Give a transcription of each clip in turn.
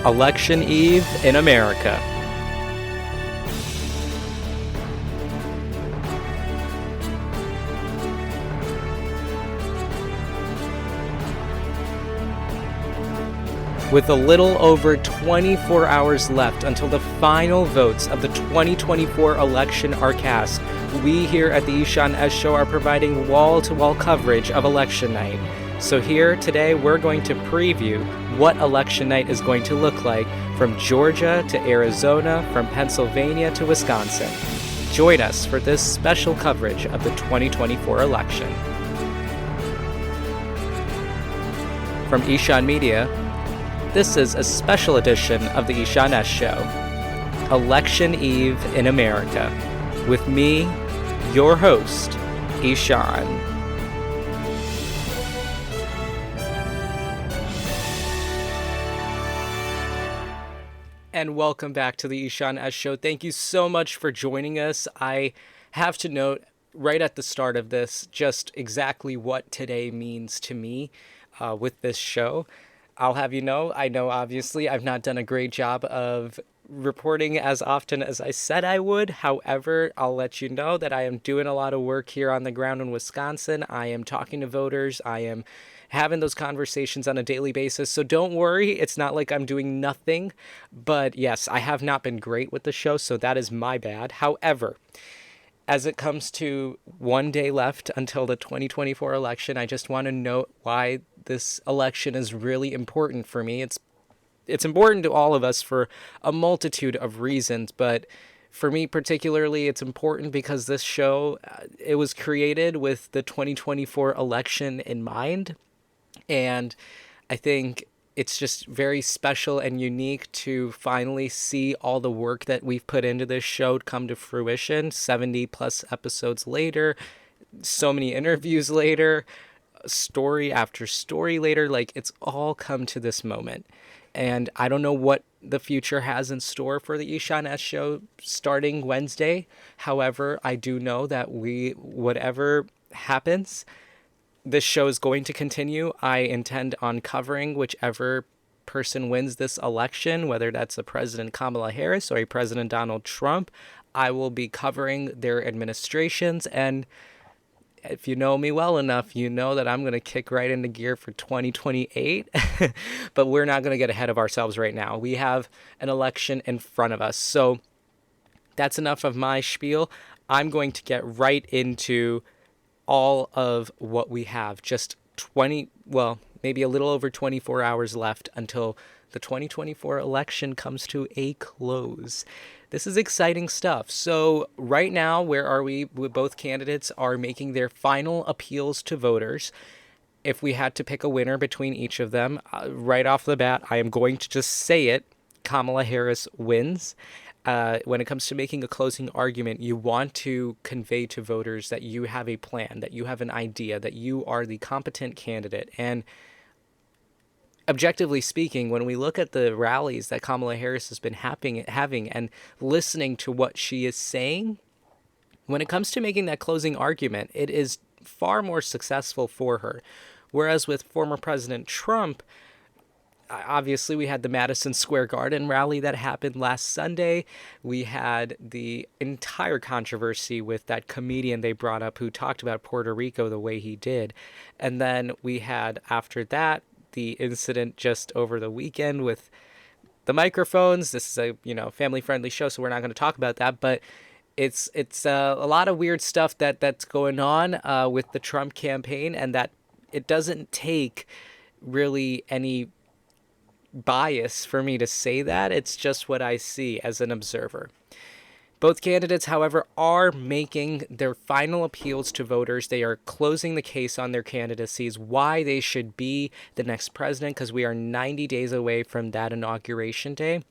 Election Eve in America. With a little over 24 hours left until the final votes of the 2024 election are cast, we here at the Ishan S Show are providing wall-to-wall coverage of election night. So here today we're going to preview what election night is going to look like from Georgia to Arizona, from Pennsylvania to Wisconsin. Join us for this special coverage of the 2024 election. From Ishan Media, this is a special edition of the Ishan S Show, Election Eve in America, with me, your host, Ishan. And welcome back to the Ishan S Show. Thank you so much for joining us. I have to note right at the start of this just exactly what today means to me with this show. I'll have you know, I know obviously I've not done a great job of reporting as often as I said I would. However, I'll let you know that I am doing a lot of work here on the ground in Wisconsin. I am talking to voters. I am having those conversations on a daily basis. So don't worry, it's not like I'm doing nothing. But yes, I have not been great with the show, so that is my bad. However, as it comes to one day left until the 2024 election, I just want to note why this election is really important for me. It's important to all of us for a multitude of reasons, but for me particularly, it's important because this show, it was created with the 2024 election in mind, and I think it's just very special and unique to finally see all the work that we've put into this show come to fruition 70 plus episodes later, so many interviews later, story after story later. Like, it's all come to this moment. And I don't know what the future has in store for the Ishan S Show starting Wednesday. However, I do know that whatever happens, this show is going to continue. I intend on covering whichever person wins this election, whether that's a President Kamala Harris or a President Donald Trump. I will be covering their administrations, and if you know me well enough, you know that I'm going to kick right into gear for 2028, but we're not going to get ahead of ourselves right now. We have an election in front of us, so that's enough of my spiel. I'm going to get right into all of what we have. Just maybe a little over 24 hours left until the 2024 election comes to a close. This is exciting stuff. So right now, where are we? Both candidates are making their final appeals to voters. If we had to pick a winner between each of them, right off the bat, I am going to just say it. Kamala Harris wins. When it comes to making a closing argument, you want to convey to voters that you have a plan, that you have an idea, that you are the competent candidate. And objectively speaking, when we look at the rallies that Kamala Harris has been having and listening to what she is saying, when it comes to making that closing argument, it is far more successful for her. Whereas with former President Trump, obviously, we had the Madison Square Garden rally that happened last Sunday. We had the entire controversy with that comedian they brought up who talked about Puerto Rico the way he did. And then we had, after that, the incident just over the weekend with the microphones. This is a family-friendly show, so we're not going to talk about that. But it's a lot of weird stuff that's going on with the Trump campaign, and that it doesn't take really any bias for me to say that. It's just what I see as an observer. Both candidates, however, are making their final appeals to voters. They are closing the case on their candidacies, why they should be the next president, because we are 90 days away from that inauguration day.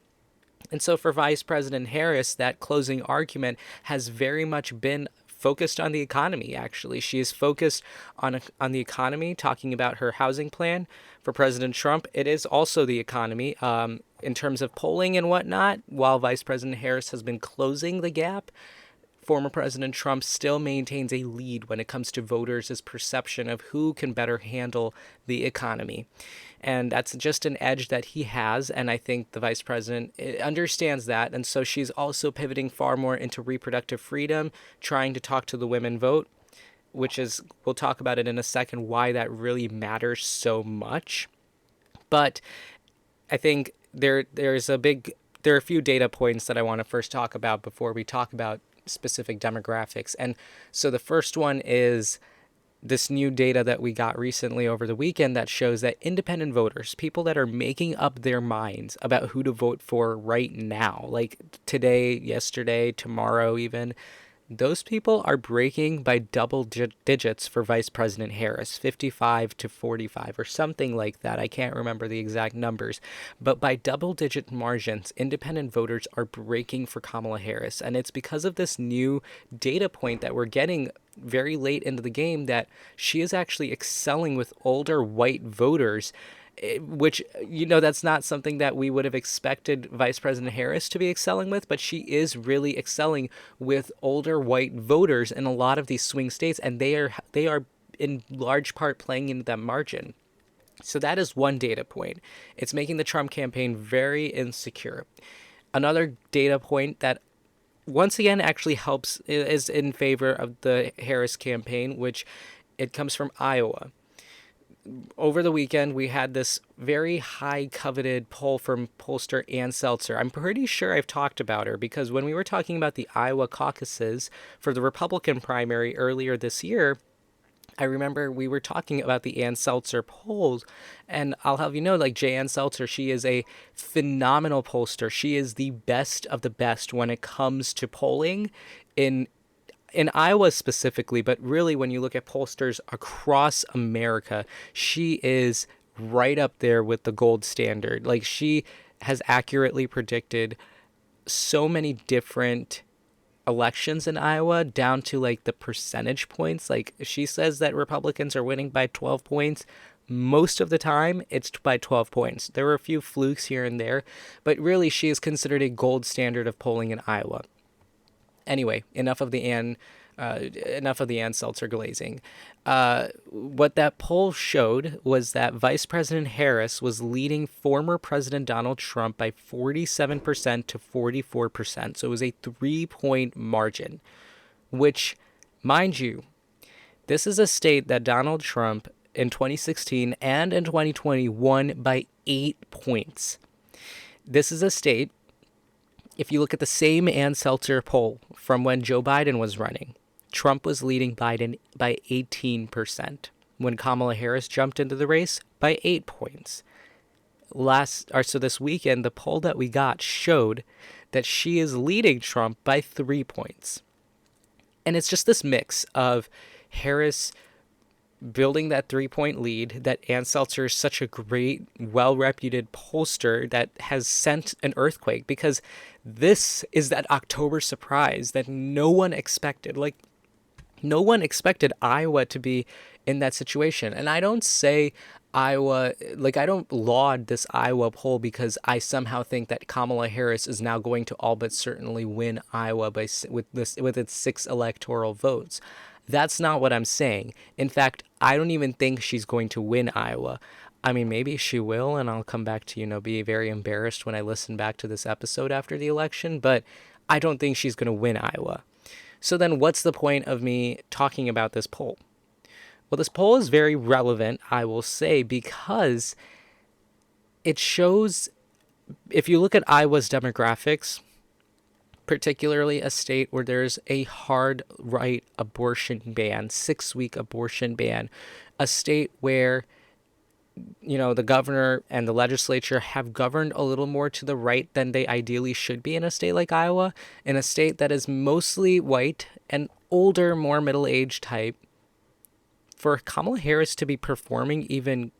And so for Vice President Harris, that closing argument has very much been focused on the economy, actually. She is focused on the economy, talking about her housing plan. For President Trump, it is also the economy. In terms of polling and whatnot, while Vice President Harris has been closing the gap, former President Trump still maintains a lead when it comes to voters' perception of who can better handle the economy. And that's just an edge that he has. And I think the vice president understands that. And so she's also pivoting far more into reproductive freedom, trying to talk to the women vote, which is, we'll talk about it in a second, why that really matters so much. But I think there are a few data points that I want to first talk about before we talk about specific demographics. And so the first one is this new data that we got recently over the weekend that shows that independent voters, people that are making up their minds about who to vote for right now, like today, yesterday, tomorrow even, those people are breaking by double digits for Vice President Harris, 55 to 45 or something like that. I can't remember the exact numbers, but by double digit margins, independent voters are breaking for Kamala Harris. And it's because of this new data point that we're getting very late into the game that she is actually excelling with older white voters, which, that's not something that we would have expected Vice President Harris to be excelling with, but she is really excelling with older white voters in a lot of these swing states, and they are in large part playing into that margin. So that is one data point. It's making the Trump campaign very insecure. Another data point that once again actually helps is in favor of the Harris campaign, which it comes from Iowa. Over the weekend, we had this very high coveted poll from pollster Ann Seltzer. I'm pretty sure I've talked about her because when we were talking about the Iowa caucuses for the Republican primary earlier this year, I remember we were talking about the Ann Seltzer polls, and I'll have you know, like Jay Ann Seltzer, she is a phenomenal pollster. She is the best of the best when it comes to polling in Iowa specifically, but really when you look at pollsters across America, she is right up there with the gold standard. Like, she has accurately predicted so many different elections in Iowa down to like the percentage points. Like, she says that Republicans are winning by 12 points. Most of the time, it's by 12 points. There were a few flukes here and there, but really she is considered a gold standard of polling in Iowa. Anyway, enough of the Ann Seltzer glazing. What that poll showed was that Vice President Harris was leading former President Donald Trump by 47% to 44%. So it was a 3-point margin, which, mind you, this is a state that Donald Trump in 2016 and in 2020 won by 8 points. This is a state, if you look at the same Ann Seltzer poll from when Joe Biden was running, Trump was leading Biden by 18%. When Kamala Harris jumped into the race, by 8 points. So this weekend, the poll that we got showed that she is leading Trump by 3 points. And it's just this mix of Harris building that 3-point lead, that Ann Seltzer is such a great, well-reputed pollster that has sent an earthquake, because this is that October surprise that no one expected. Like, no one expected Iowa to be in that situation. And I don't say Iowa, like, I don't laud this Iowa poll because I somehow think that Kamala Harris is now going to all but certainly win Iowa with its 6 electoral votes. That's not what I'm saying. In fact, I don't even think she's going to win Iowa. I mean, maybe she will, and I'll come back to, be very embarrassed when I listen back to this episode after the election, but I don't think she's going to win Iowa. So then what's the point of me talking about this poll? Well, this poll is very relevant, I will say, because it shows, if you look at Iowa's demographics, particularly a state where there's a hard right abortion ban, 6-week abortion ban, a state where, the governor and the legislature have governed a little more to the right than they ideally should be in a state like Iowa, in a state that is mostly white and older, more middle-aged type, for Kamala Harris to be performing even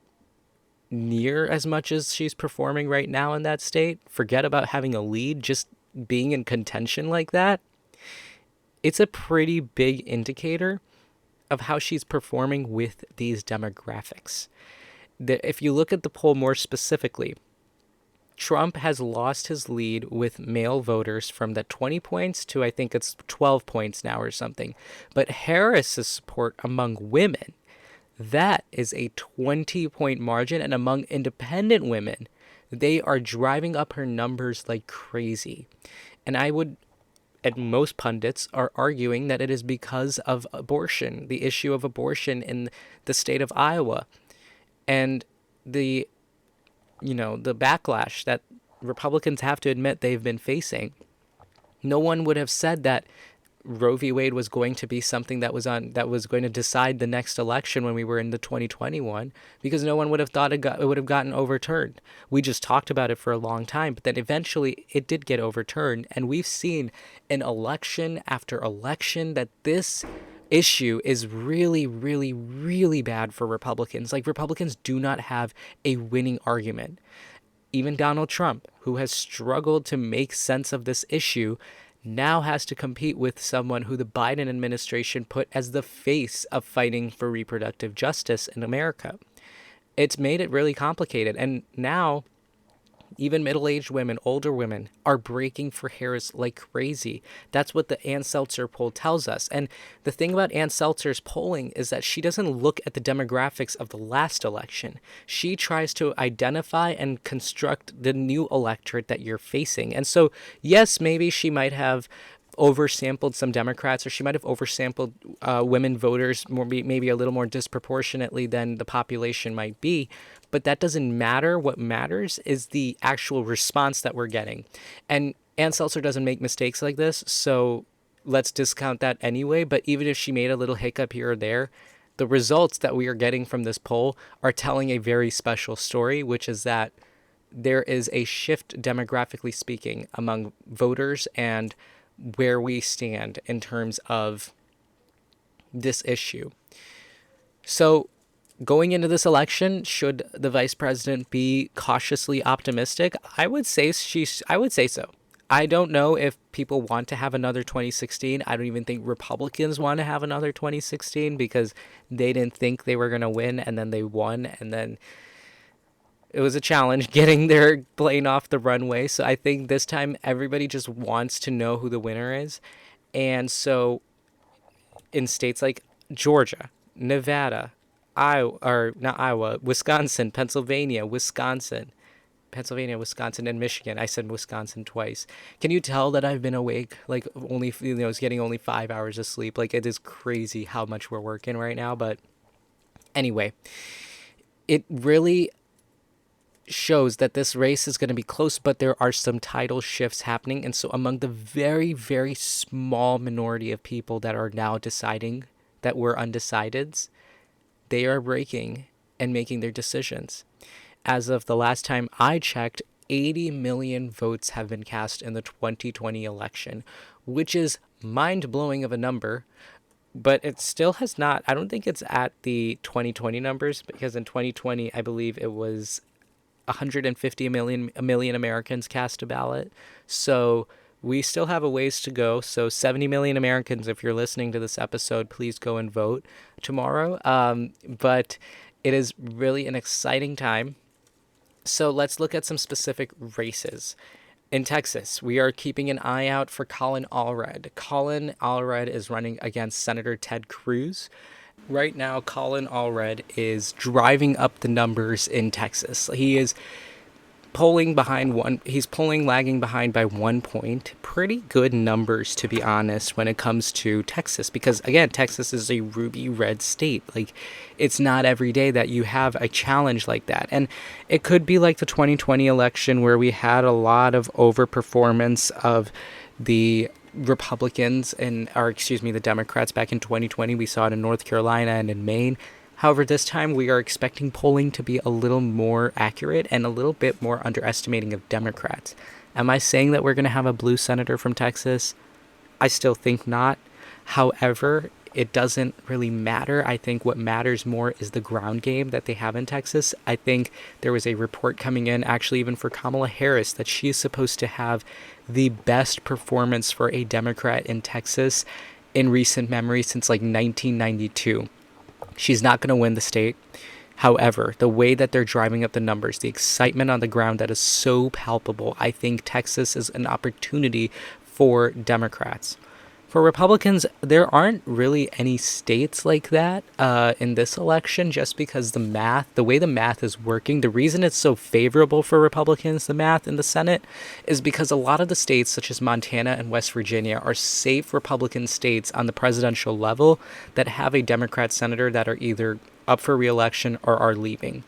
near as much as she's performing right now in that state, forget about having a lead, just being in contention like that, it's a pretty big indicator of how she's performing with these demographics. If you look at the poll more specifically, Trump has lost his lead with male voters from the 20 points to I think it's 12 points now or something. But Harris's support among women, that is a 20-point margin. And among independent women, they are driving up her numbers like crazy. And most pundits are arguing that it is because of abortion, the issue of abortion in the state of Iowa. And the the backlash that Republicans have to admit they've been facing. No one would have said that Roe v. Wade was going to be something that was going to decide the next election when we were in the 2021, because no one would have thought it would have gotten overturned. We just talked about it for a long time, but then eventually it did get overturned, and we've seen in election after election that this issue is really, really, really bad for Republicans. Like, Republicans do not have a winning argument. Even Donald Trump, who has struggled to make sense of this issue, now has to compete with someone who the Biden administration put as the face of fighting for reproductive justice in America. It's made it really complicated. And now even middle-aged women, older women, are breaking for Harris like crazy. That's what the Ann Seltzer poll tells us. And the thing about Ann Seltzer's polling is that she doesn't look at the demographics of the last election. She tries to identify and construct the new electorate that you're facing. And so, yes, maybe she might have oversampled some Democrats, or she might have oversampled women voters maybe a little more disproportionately than the population might be. But that doesn't matter. What matters is the actual response that we're getting. And Ann Seltzer doesn't make mistakes like this, so let's discount that anyway. But even if she made a little hiccup here or there, the results that we are getting from this poll are telling a very special story, which is that there is a shift, demographically speaking, among voters and where we stand in terms of this issue. So, going into this election, should the vice president be cautiously optimistic? I would say so. I don't know if people want to have another 2016. I don't even think Republicans want to have another 2016, because they didn't think they were going to win, and then they won, and then it was a challenge getting their plane off the runway. So I think this time everybody just wants to know who the winner is. And so in states like Georgia, Nevada, Wisconsin, Pennsylvania, Wisconsin, and Michigan. I said Wisconsin twice. Can you tell that I've been awake? Like, only, getting only 5 hours of sleep. Like, it is crazy how much we're working right now. But anyway, it really shows that this race is going to be close, but there are some tidal shifts happening. And so among the very, very small minority of people that are now deciding that we're undecideds, they are breaking and making their decisions. As of the last time I checked, 80 million votes have been cast in the 2020 election, which is mind-blowing of a number, but it still has not, I don't think it's at the 2020 numbers, because in 2020, I believe it was 150 million Americans cast a ballot. So we still have a ways to go. So 70 million Americans, if you're listening to this episode, please go and vote tomorrow. But it is really an exciting time. So let's look at some specific races. In Texas, we are keeping an eye out for Colin Allred. Colin Allred is running against Senator Ted Cruz. Right now, Colin Allred is driving up the numbers in Texas. He is lagging behind by 1 point. Pretty good numbers, to be honest, when it comes to Texas, because again, Texas is a ruby red state. Like, it's not every day that you have a challenge like that. And it could be like the 2020 election, where we had a lot of overperformance of the Republicans the Democrats back in 2020. We saw it in North Carolina and in Maine. However, this time we are expecting polling to be a little more accurate and a little bit more underestimating of Democrats. Am I saying that we're going to have a blue senator from Texas? I still think not. However, it doesn't really matter. I think what matters more is the ground game that they have in Texas. I think there was a report coming in, actually even for Kamala Harris, that she is supposed to have the best performance for a Democrat in Texas in recent memory since like 1992. She's not going to win the state. However, the way that they're driving up the numbers, the excitement on the ground that is so palpable, I think Texas is an opportunity for Democrats. For Republicans, there aren't really any states like that in this election, just because the way the math is working, the reason it's so favorable for Republicans, the math in the Senate, is because a lot of the states, such as Montana and West Virginia, are safe Republican states on the presidential level that have a Democrat senator that are either up for re-election or are leaving.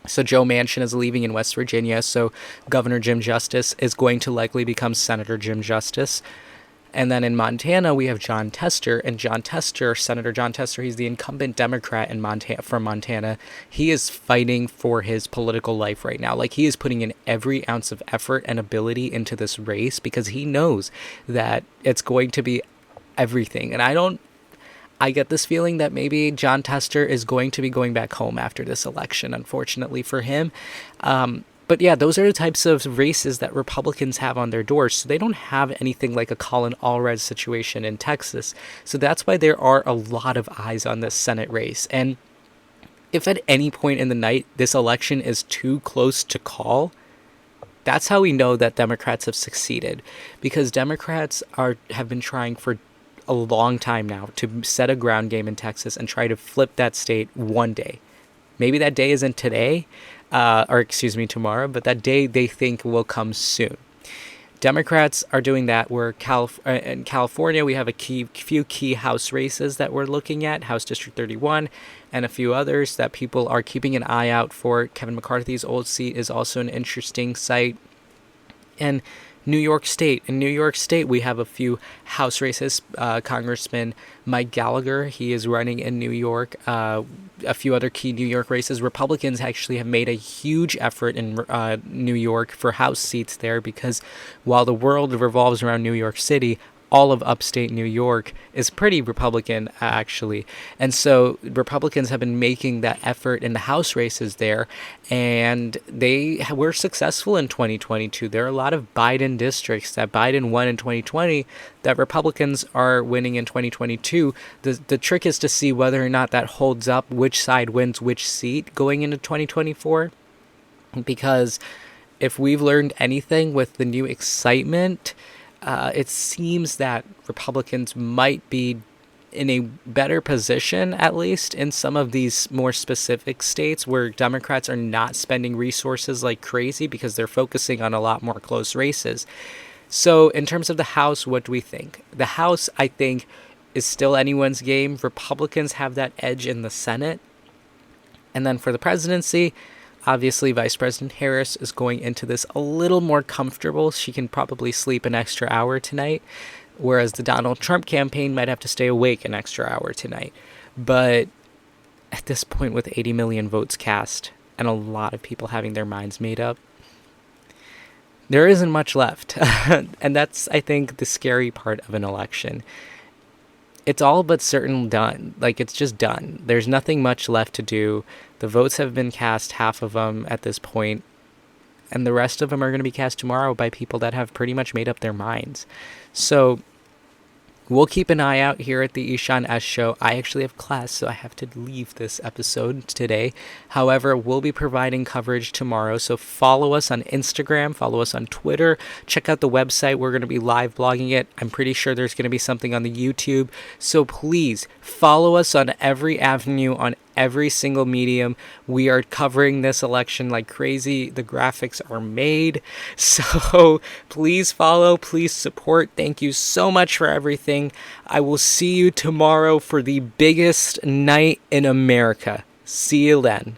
So Joe Manchin is leaving in West Virginia, so Governor Jim Justice is going to likely become Senator Jim Justice. And then in Montana, we have Jon Tester, and Senator Jon Tester, he's the incumbent Democrat from Montana. He is fighting for his political life right now. Like, he is putting in every ounce of effort and ability into this race because he knows that it's going to be everything. And I get this feeling that maybe Jon Tester is going to be going back home after this election, unfortunately for him. But yeah, those are the types of races that Republicans have on their doors. So they don't have anything like a Colin Allred situation in Texas. So that's why there are a lot of eyes on this Senate race. And if at any point in the night this election is too close to call, that's how we know that Democrats have succeeded. Because Democrats have been trying for a long time now to set a ground game in Texas and try to flip that state one day. Maybe that day isn't today, tomorrow, but that day they think will come soon. Democrats are doing that. In California, we have a few key House races that we're looking at, House District 31, and a few others that people are keeping an eye out for. Kevin McCarthy's old seat is also an interesting site. And New York State. In New York State, we have a few House races. Congressman Mike Gallagher, he is running in New York. A few other key New York races. Republicans actually have made a huge effort in New York for House seats there because while the world revolves around New York City, all of upstate New York is pretty Republican, actually. And so Republicans have been making that effort in the House races there, and they were successful in 2022. There are a lot of Biden districts that Biden won in 2020 that Republicans are winning in 2022. The trick is to see whether or not that holds up, which side wins which seat going into 2024, because if we've learned anything with the new excitement, it seems that Republicans might be in a better position, at least in some of these more specific states where Democrats are not spending resources like crazy because they're focusing on a lot more close races. So in terms of the House, what do we think? The House, I think, is still anyone's game. Republicans have that edge in the Senate. And then for the presidency, obviously, Vice President Harris is going into this a little more comfortable. She can probably sleep an extra hour tonight, whereas the Donald Trump campaign might have to stay awake an extra hour tonight. But at this point, with 80 million votes cast and a lot of people having their minds made up, there isn't much left. And that's, I think, the scary part of an election. It's all but certain done. Like, it's just done. There's nothing much left to do. The votes have been cast, half of them at this point, and the rest of them are going to be cast tomorrow by people that have pretty much made up their minds. So we'll keep an eye out here at the Ishan S Show. I actually have class, so I have to leave this episode today. However, we'll be providing coverage tomorrow, so follow us on Instagram, follow us on Twitter, check out the website. We're going to be live blogging it. I'm pretty sure there's going to be something on the YouTube, so please follow us on every avenue, on every single medium. We are covering this election like crazy. The graphics are made. So please follow, please support. Thank you so much for everything. I will see you tomorrow for the biggest night in America. See you then.